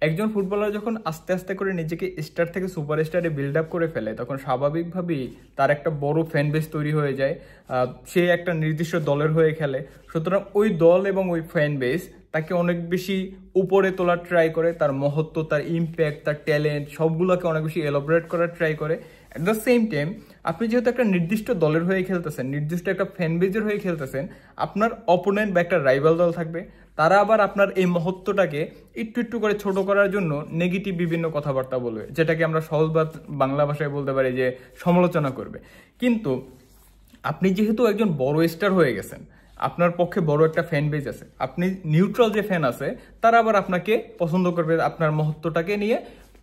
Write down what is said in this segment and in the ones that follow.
একজন ফুটবলার যখন আস্তে আস্তে করে নিজেকে স্টার থেকে সুপারস্টারে বিল্ড আপ করে ফেলে তখন স্বাভাবিকভাবেই তার একটা বড় ফ্যান বেস তৈরি হয়ে যায়। সে একটা নির্দিষ্ট দলের হয়ে খেলে, সুতরাং ওই দল এবং ওই ফ্যান বেস তাকে অনেক বেশি উপরে তোলার ট্রাই করে, তার মহত্ব, তার ইম্প্যাক্ট, তার ট্যালেন্ট সবগুলোকে অনেক বেশি এলাবোরেট করার ট্রাই করে। অ্যাট দ্য সেম টাইম আপনি যেহেতু একটা নির্দিষ্ট দলের হয়ে খেলতেছেন, নির্দিষ্ট একটা ফ্যান বেজের হয়ে খেলতেছেন, আপনার অপোনেন্ট বা একটা রাইভাল দল থাকবে, তারা আবার আপনার এই মহত্বটাকে একটু একটু করে ছোট করার জন্য নেগেটিভ বিভিন্ন কথাবার্তা বলবে, যেটাকে আমরা সহজ বাংলা ভাষায় বলতে পারি যে সমালোচনা করবে। কিন্তু আপনি যেহেতু একজন বড় স্টার হয়ে গেছেন, আপনার পক্ষে বড় একটা ফ্যান বেজ আছে, আপনি নিউট্রাল যে ফ্যান আছে তারা আবার আপনাকে পছন্দ করবে, আপনার মহত্বটাকে নিয়ে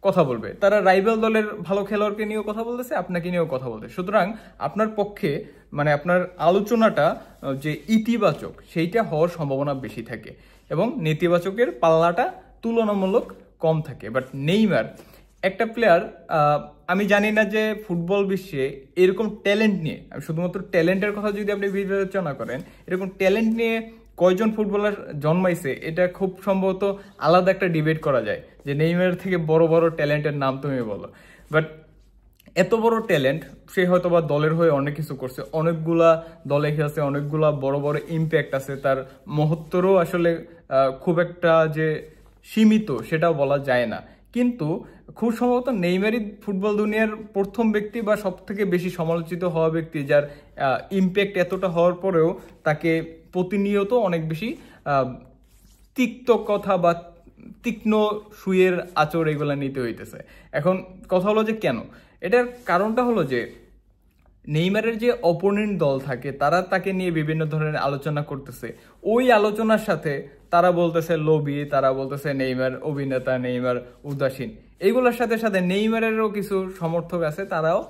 কথা বলবে, তারা রাইভাল দলের ভালো খেলোয়াড়কে নিয়েও কথা বলতেছে, আপনাকে নিয়েও কথা বলতেছে। সুতরাং আপনার পক্ষে মানে আপনার আলোচনাটা যে ইতিবাচক সেইটা হওয়ার সম্ভাবনা বেশি থাকে এবং নেতিবাচকের পাল্লাটা তুলনামূলক কম থাকে। বাট নেইমার একটা প্লেয়ার, আমি জানি না যে ফুটবল বিশ্বে এরকম ট্যালেন্ট নিয়ে, শুধুমাত্র ট্যালেন্টের কথা যদি আপনি বিবেচনা করেন, এরকম ট্যালেন্ট নিয়ে কয়জন ফুটবলার জন্মাইছে এটা খুব সম্ভবত আলাদা একটা ডিবেট করা যায় যে নেইমারের থেকে বড় বড় ট্যালেন্টের নাম তুমি বলো। বাট এত বড় ট্যালেন্ট, সে হয়তো বা দলের হয়ে অনেক কিছু করছে, অনেকগুলা দলে খেলছে, অনেকগুলা বড় বড় ইম্প্যাক্ট আছে, তার মহত্বরও আসলে খুব একটা যে সীমিত সেটাও বলা যায় না। কিন্তু খুব সম্ভবত নেইমারই ফুটবল দুনিয়ার প্রথম ব্যক্তি বা সব থেকে বেশি সমালোচিত হওয়া ব্যক্তি যার ইম্প্যাক্ট এতটা হওয়ার পরেও তাকে প্রতিনিয়ত অনেক বেশি তিক্ত কথা বা তীক্ষ্ণ সুয়ের আচর এগুলা নিতে হইতেছে। এখন কথা হলো যে কেন, এটার কারণটা হলো যে নেইমারের যে অপোনেন্ট দল থাকে তারা তাকে নিয়ে বিভিন্ন ধরনের আলোচনা করতেছে, ওই আলোচনার সাথে তারা বলতেছে লোভী, তারা বলতেছে নেইমার অভিনেতা, নেইমার উদাসীন, এইগুলোর সাথে সাথে নেইমারেরও কিছু সমর্থক আছে, তারাও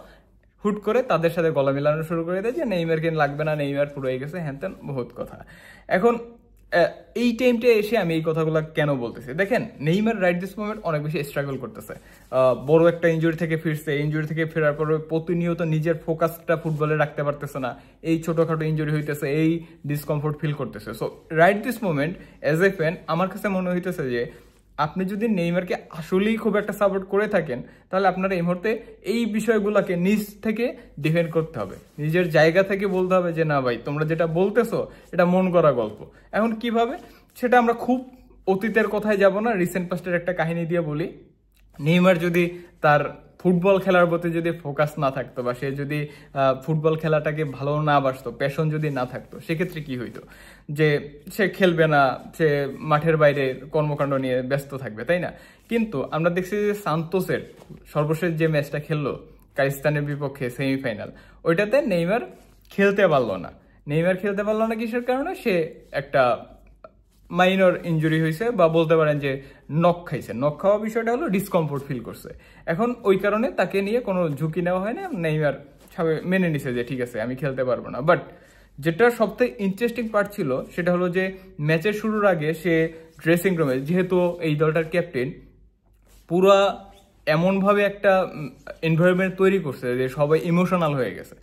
হুট করে তাদের সাথে গলা মিলানো শুরু করে দেয় যে নেইমারকে লাগবে না, নেইমার পুরো হয়ে গেছে, হ্যান ত্যান বহুত কথা। এখন এই টাইমটা এসে আমি এই কথাগুলো কেন বলতেছি, দেখেন নেইমার রাইট দিস মোমেন্ট অনেক বেশি স্ট্রাগল করতেছে, বড় একটা ইনজুরি থেকে ফিরছে, ইনজুরি থেকে ফেরার পরে প্রতিনিয়ত নিজের ফোকাসটা ফুটবলে রাখতে পারতেছে না, এই ছোটখাটো ইনজুরি হইতেছে, এই ডিসকমফোর্ট ফিল করতেছে। So right this moment as a fan আমার কাছে মনে হইতেছে যে আপনি যদি নেইমারকে আসলেই খুব একটা সাপোর্ট করে থাকেন তাহলে আপনার এই মুহূর্তে এই বিষয়গুলোকে নিজ থেকে ডিফেন্ড করতে হবে, নিজের জায়গা থেকে বলতে হবে যে না ভাই তোমরা যেটা বলতেছো এটা মন করা গল্প। এখন কিভাবে সেটা আমরা খুব অতীতের কথায় যাব না, রিসেন্ট পাস্টের একটা কাহিনী দিয়ে বলি। নেইমার যদি তার ফুটবল খেলার প্রতি যদি ফোকাস না থাকতো বা সে যদি ফুটবল খেলাটাকে ভালো না বাসতো, প্যাশন যদি না থাকতো, সেক্ষেত্রে কি হইতো, যে সে খেলবে না, সে মাঠের বাইরে কর্মকাণ্ড নিয়ে ব্যস্ত থাকবে, তাই না? কিন্তু আমরা দেখছি যে সান্তোসের সর্বশেষ যে ম্যাচটা খেললো কাজাখস্তানের বিপক্ষে সেমিফাইনাল, ওইটাতে নেইমার খেলতে পারলো না। নেইমার খেলতে পারলো না কিসের কারণে? সে একটা মাইনর ইনজুরি হয়েছে বা বলতে পারেন যে নক খাইছে, নক খাওয়া বিষয়টা হলো ডিসকমফোর্ট ফিল করছে। এখন ওই কারণে তাকে নিয়ে কোনো ঝুঁকি নেওয়া হয় না, নেইমার মেনে নিছে যে ঠিক আছে আমি খেলতে পারবো না। বাট যেটা সবথেকে ইন্টারেস্টিং পার্ট ছিল সেটা হলো যে ম্যাচের শুরুর আগে সে ড্রেসিং রুমে, যেহেতু এই দলটার ক্যাপ্টেন, পুরা এমনভাবে একটা এনভায়রনমেন্ট তৈরি করছে যে সবাই ইমোশনাল হয়ে গেছে।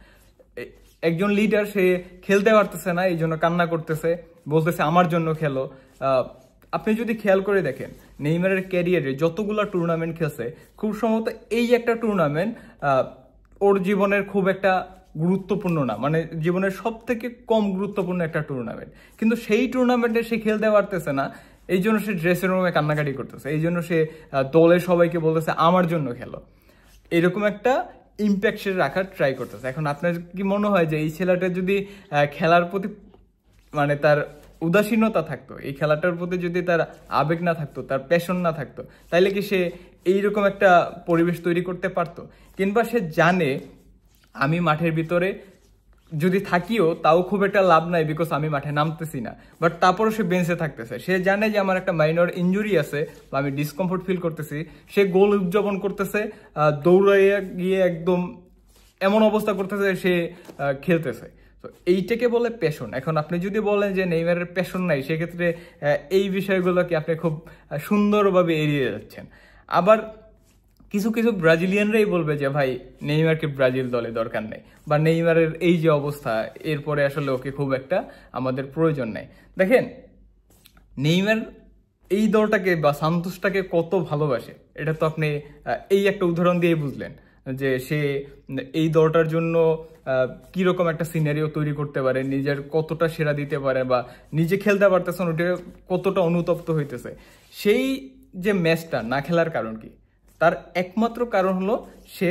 একজন লিডার, সে খেলতে পারতেছে না, এই জন্য কান্না করতেছে, বলতেছে আমার জন্য খেলো। আপনি যদি খেয়াল করে দেখেন নেইমারের ক্যারিয়ারে যতগুলো টুর্নামেন্ট খেলছে, খুব সম্ভবত এই একটা টুর্নামেন্ট ওর জীবনের খুব একটা গুরুত্বপূর্ণ না, মানে জীবনের সব থেকে কম গুরুত্বপূর্ণ একটা টুর্নামেন্ট, কিন্তু সেই টুর্নামেন্টে সে খেলতে পারতেছে না, এই জন্য সে ড্রেসিং রুমে কান্নাকাটি করতেছে, এই জন্য সে দলের সবাইকে বলতেছে আমার জন্য খেলো, এরকম একটা ইম্প্যাক্ট সে রাখার ট্রাই করতেছে। এখন আপনার কি মনে হয় যে এই ছেলেটা যদি খেলার প্রতি মানে তার উদাসীনতা থাকতো, এই খেলাটার প্রতি যদি তার আবেগ না থাকতো, তার প্যাশন না থাকতো, তাইলে কি সে এইরকম একটা পরিবেশ তৈরি করতে পারতো? কিংবা সে জানে আমি মাঠের ভিতরে যদি থাকিও তাও খুব একটা লাভ নাই, বিকজ আমি মাঠে নামতেছি না, বাট তারপরও সে বেঞ্চে থাকতেছে, সে জানে যে আমার একটা মাইনর ইনজুরি আছে বা আমি ডিসকমফোর্ট ফিল করতেছি, সে গোল উদযাপন করতেছে, দৌড়াইয়া গিয়ে একদম এমন অবস্থা করতেছে সে খেলতেছে। তো এইটাকে বলে প্যাশন। এখন আপনি যদি বলেন যে নেইমারের প্যাশন নাই, সেক্ষেত্রে এই বিষয়গুলোকে আপনি খুব সুন্দরভাবে এড়িয়ে যাচ্ছেন। আবার কিছু কিছু ব্রাজিলিয়ানরাই বলবে যে ভাই নেইমারকে ব্রাজিল দলে দরকার নেই, বা নেইমারের এই যে অবস্থা এরপরে আসলে ওকে খুব একটা আমাদের প্রয়োজন নেই। দেখেন নেইমার এই দলটাকে বা সান্তোসটাকে কত ভালোবাসে, এটা তো আপনি এই একটা উদাহরণ দিয়ে বুঝলেন যে সে এই দলটার জন্য কিরকম একটা সিনারিও তৈরি করতে পারে, নিজের কতটা সেরা দিতে পারে বা নিজে খেলতে পারতেছেন ওটা কতটা অনুতপ্ত হইতেছে। সেই যে ম্যাচটা না খেলার কারণ কি? তার একমাত্র কারণ হলো সে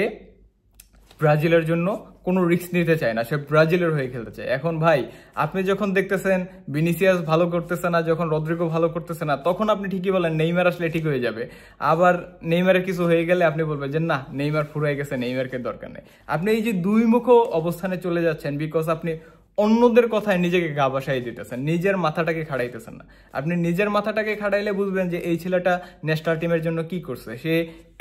ব্রাজিলের জন্য কোনো রিস্ক নিতে চায় না, সে ব্রাজিলের হয়ে খেলতে চায়। এখন ভাই আপনি যখন দেখতেছেন ভিনিসিয়াস ভালো করতেছে না, যখন রদ্রিগো ভালো করতেছে না, তখন আপনি ঠিকই বলেন নেইমার আসলে ঠিক হয়ে যাবে। আবার নেইমারের কিছু হয়ে গেলে আপনি বলবেন যে না, নেইমার ফুরাই গেছে, নেইমারকে দরকার নেই। আপনি এই যে দুই মুখ অবস্থানে চলে যাচ্ছেন বিকজ আপনি অন্যদের কথায় নিজেকে গা ভাসাই দিতেছেন, নিজের মাথাটাকে খাড়াইতেছেন না। আপনি নিজের মাথাটাকে খাড়াইলে বুঝবেন যে এই ছেলেটা ন্যাশনাল টিমের জন্য কি করছে। সে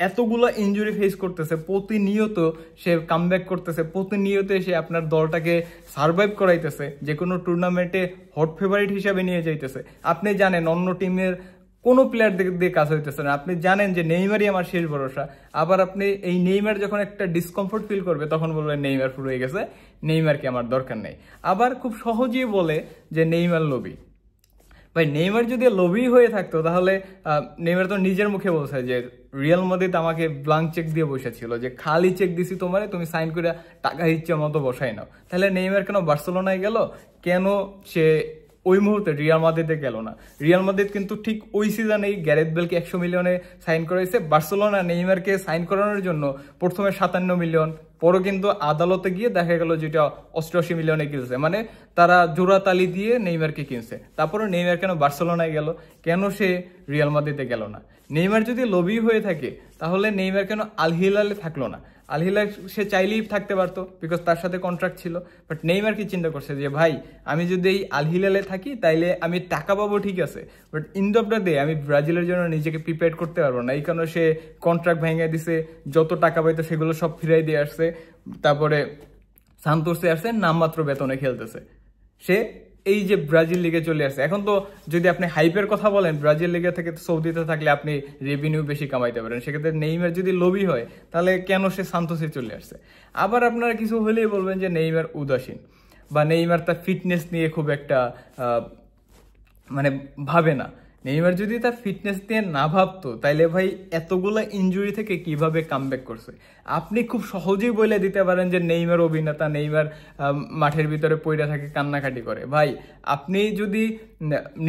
এতগুলো ইনজুরি ফেস করতেছে, প্রতিনিয়ত সে কামব্যাক করতেছে, প্রতিনিয়ত সে আপনার দলটাকে সার্ভাইভ করাইতেছে, যে কোনো টুর্নামেন্টে হট ফেভারিট হিসাবে নিয়ে যাইতেছে। আপনি জানেন অন্য টিমের কোনো প্লেয়ার দিয়ে কাজ হইতেছে না, আপনি জানেন যে নেইমারই আমার শেষ ভরসা। আবার আপনি এই নেইমার যখন একটা ডিসকমফোর্ট ফিল করবে তখন বলবেন নেইমার পুরো হয়ে গেছে, নেইমারকে আমার দরকার নেই। আবার খুব সহজেই বলে যে নেইমার লোভী। ভাই নেইমার যদি লোভী হয়ে থাকতো তাহলে নেইমার তো নিজের মুখে বলছে যে রিয়াল মাদ্রিদ আমাকে ব্লাঙ্ক চেক দিয়ে বসেছিল, যে খালি চেক দিছি তোমারে, তুমি সাইন করে টাকা ইচ্ছে মতো বসাই নাও। তাহলে নেইমার কেন বার্সেলোনায় গেল? কেন সে ওই মুহূর্তে রিয়াল মাদ্রিদে গেল না? রিয়াল মাদ্রিদ কিন্তু ঠিক ওই সিজনেই গ্যারেথ বেলকে 100 মিলিয়নে সাইন করাইছে। বার্সেলোনা নেইমারকে সাইন করানোর জন্য প্রথমে 57 মিলিয়ন, পরও কিন্তু আদালতে গিয়ে দেখা গেল যেটা 88 মিলিয়নে কিনছে, মানে তারা জোড়াতালি দিয়ে নেইমারকে কিনছে। তারপরে নেইমার কেন বার্সেলোনায় গেল? কেন সে রিয়াল মাদ্রিদে গেল না? নেইমার যদি লোভী হয়ে থাকে তাহলে নেইমার কেন আল হিলালে থাকলো না? আল হিলাল সে চাইলেই থাকতে পারতো বিকজ তার সাথে কন্ট্রাক্ট ছিল। বাট নেইমার কি চিন্তা করছে যে ভাই আমি যদি এই আল হিলালে থাকি তাইলে আমি টাকা পাবো, ঠিক আছে, but in the of the day আমি ব্রাজিলের জন্য নিজেকে প্রিপেয়ার করতে পারবো না। এই কারণে সে কন্ট্রাক্ট ভেঙে দিছে, যত টাকা পাইতো সেগুলো সব ফিরাই দিয়ে আসছে। তারপরে সান্তোসে আসছে, নামমাত্র বেতনে খেলতেছে। সে এই যে ব্রাজিল লিগে চলে আসছে। এখন তো যদি আপনি হাইপের কথা বলেন, ব্রাজিল লিগে থেকে সৌদিতে থাকলে আপনি রেভিনিউ বেশি কামাইতে পারেন। সেক্ষেত্রে নেইমার যদি লোভী হয় তাহলে কেন সে সান্তোসে চলে আসছে? আবার আপনারা কিছু হলেই বলবেন যে নেইমার উদাসীন বা নেইমার তার ফিটনেস নিয়ে খুব একটা মানে ভাবে না। নেইমার যদি তার ফিটনেস নিয়ে না ভাবতো তাইলে ভাই এতগুলো ইনজুরি থেকে কিভাবে কামব্যাক করছে? আপনি খুব সহজেই বলে দিতে পারেন যে নেইমার অভিনেতা, নেইমার মাঠের ভিতরে পড়ে থাকে, কান্নাকাটি করে। ভাই আপনি যদি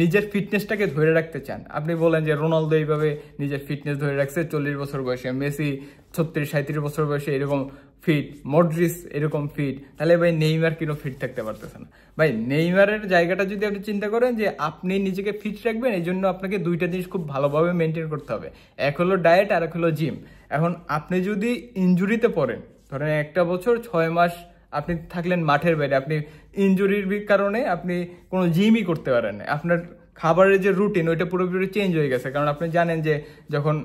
নিজের ফিটনেসটাকে ধরে রাখতে চান, আপনি বলেন যে রোনালদো এইভাবে নিজের ফিটনেস ধরে রাখছে 40 বছর বয়সে, মেসি 36-37 বছর বয়সে এরকম ফিট, মডরিচ এরকম ফিট, তাহলে ভাই নেইমার কেন ফিট থাকতে পারতেছে না? ভাই নেইমারের জায়গাটা যদি আপনি চিন্তা করেন যে আপনি নিজেকে ফিট রাখবেন, এই জন্য আপনাকে দুইটা জিনিস খুব ভালোভাবে মেনটেন করতে হবে। এক হলো ডায়েট আর এক হলো জিম। এখন আপনি যদি ইনজুরিতে পড়েন, ধরেন 1 বছর 6 মাস আপনি থাকলেন মাঠের বাইরে, আপনি ইনজুরির কারণে আপনি কোনো জিমই করতে পারেন না, আপনার খাবারের যে রুটিন ওইটা পুরোপুরি চেঞ্জ হয়ে গেছে। কারণ আপনি জানেন যে যখন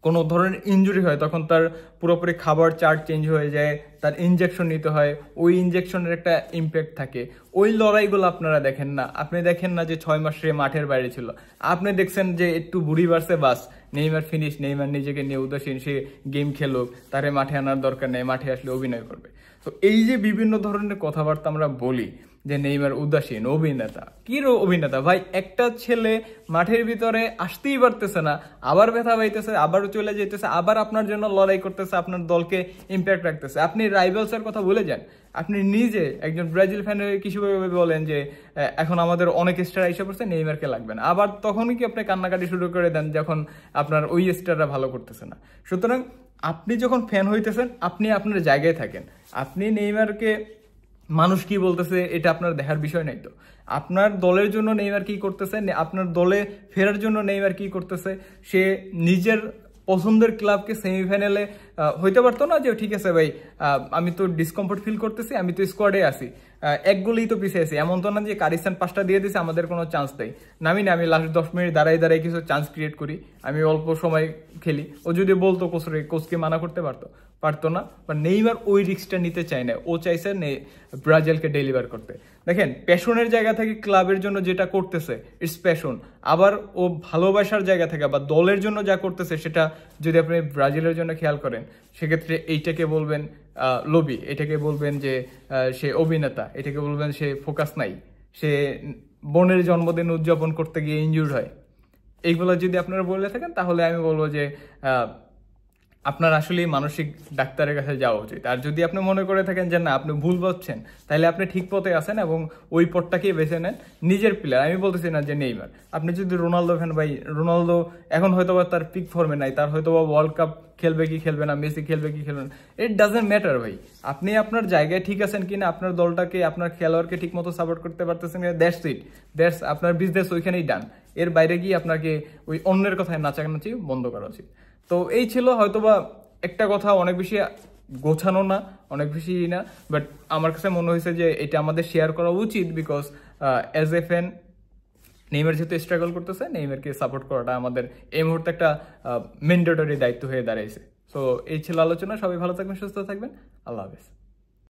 কোনো ধরনের ইনজুরি হয় তখন তার পুরোপুরি খাবার চার্ট চেঞ্জ হয়ে যায়, তার ইনজেকশন নিতে হয়, ওই ইনজেকশনের একটা ইম্প্যাক্ট থাকে। ওই লড়াইগুলো আপনারা দেখেন না। আপনি দেখেন না যে 6 মাস সে মাঠের বাইরে ছিল, আপনি দেখছেন যে একটু বুড়ি বাড়ছে, বাস নেইমার ফিনিশ, নেইমার নিজেকে নিয়ে উদাসীন, সে গেম খেলুক, তারে মাঠে আনার দরকার নেই, মাঠে আসলে অভিনয় করবে। তো এই যে বিভিন্ন ধরনের কথাবার্তা আমরা বলি যে নেইমার উদাসীন, অভিনেতা, কি অভিনেতা? ভাই একটা ছেলে মাঠের ভিতরে আসতেই পারতেছে না, আবার ব্যথা পাইতেছে, আবারও চলে যেতেছে, আবার আপনার জন্য লড়াই করতেছে, আপনার দলকে ইম্প্যাক্ট রাখতেছে। আপনি রাইভালসের কথা ভুলে যান। আপনি নিজে একজন ব্রাজিল ফ্যান হয়ে কিভাবে বলেন যে এখন আমাদের অনেক স্টার এসে পড়ছে, নেইমারকে লাগবে না, আবার তখনই কি আপনি কান্নাকাটি শুরু করে দেন যখন আপনার ওই স্টাররা ভালো করতেছে না। সুতরাং আপনি যখন ফ্যান হইতেছেন আপনি আপনার জায়গায় থাকেন। আপনি নেইমারকে মানুষ কি বলতেছে এটা আপনার দেখার বিষয় নাই। তো আপনার দলের জন্য নেইমার কি করতেছে, আপনার দলে ফেরার জন্য নেইমার কি করতেছে, সে নিজের পছন্দের ক্লাবকে সেমিফাইনালে হইতে পারতো না যে ঠিক আছে ভাই আমি তো ডিসকমফোর্ট ফিল করতেছি, আমি তো স্কোয়াডে আছি, 1 গোলেই তো পিছিয়ে আছি, এমন তো না যে কারিস্তান 5টা দিয়ে দিছে আমাদের কোনো চান্স নেই, নামি না আমি লাস্ট 10 মিনিট দাঁড়াই দাঁড়াই কিছু চান্স ক্রিয়েট করি, আমি অল্প সময় খেলি। ও যদি বলতো কোচকে মানা করতে পারতো না। বা নেইমার ওই রিস্কটা নিতে চায় না, ও চাইছে ব্রাজিলকে ডেলিভার করতে। দেখেন প্যাশনের জায়গা থেকে ক্লাবের জন্য যেটা করতেছে ইটস প্যাশন, আবার ও ভালোবাসার জায়গা থেকে বা দলের জন্য যা করতেছে সেটা যদি আপনি ব্রাজিলের জন্য খেয়াল করেন, সেক্ষেত্রে এইটাকে বলবেন লোভী, এটাকে বলবেন যে সে অভিনেতা, এটাকে বলবেন সে ফোকাস নাই, সে বোনের জন্মদিন উদযাপন করতে গিয়ে ইনজুর্ড হয়। এইগুলো যদি আপনারা বলে থাকেন তাহলে আমি বলবো যে আপনার আসলে মানসিক ডাক্তারের কাছে যাওয়া উচিত। আর যদি আপনি মনে করে থাকেন যে না আপনি ভুল করছেন, তাহলে আপনি ঠিক পথে আছেন এবং ওই পথটাকেই বেছে নেন। নিজের প্লেয়ার, আমি বলতেছি না যে নেইমার, আপনি যদি রোনালদো ফ্যান ভাই, রোনালদো এখন হয়তো তার পিক ফর্মে নাই, তার হয়তো ওয়ার্ল্ড কাপ খেলবে কি খেলবে না, মেসি খেলবে কি খেলবে না, ইট ডাজন্ট ম্যাটার ভাই। আপনি আপনার জায়গায় ঠিক আছেন কিনা, আপনার দলটাকে আপনার খেলোয়াড়কে ঠিক মতো সাপোর্ট করতে পারতেছেন কিনা, দ্যাটস ইট, দ্যাটস আপনার বিজনেস ওইখানেই ডান। এর বাইরে গিয়ে আপনাকে ওই অন্যের কথায় নাচানাচি বন্ধ করা উচিত। তো এই ছিল হয়তোবা একটা কথা, অনেক বেশি গোছানো না, অনেক বেশি না, বাট আমার কাছে মনে হয়েছে যে এটা আমাদের শেয়ার করা উচিত, because as a fan Neymar যেহেতু স্ট্রাগল করতেছে, নেইমারকে সাপোর্ট করাটা আমাদের এই মুহূর্তে একটা ম্যান্ডেটরি দায়িত্ব হয়ে দাঁড়াইছে। সো এই ছিল আলোচনা। সবাই ভালো থাকবেন, সুস্থ থাকবেন, আল্লাহ হাফেজ।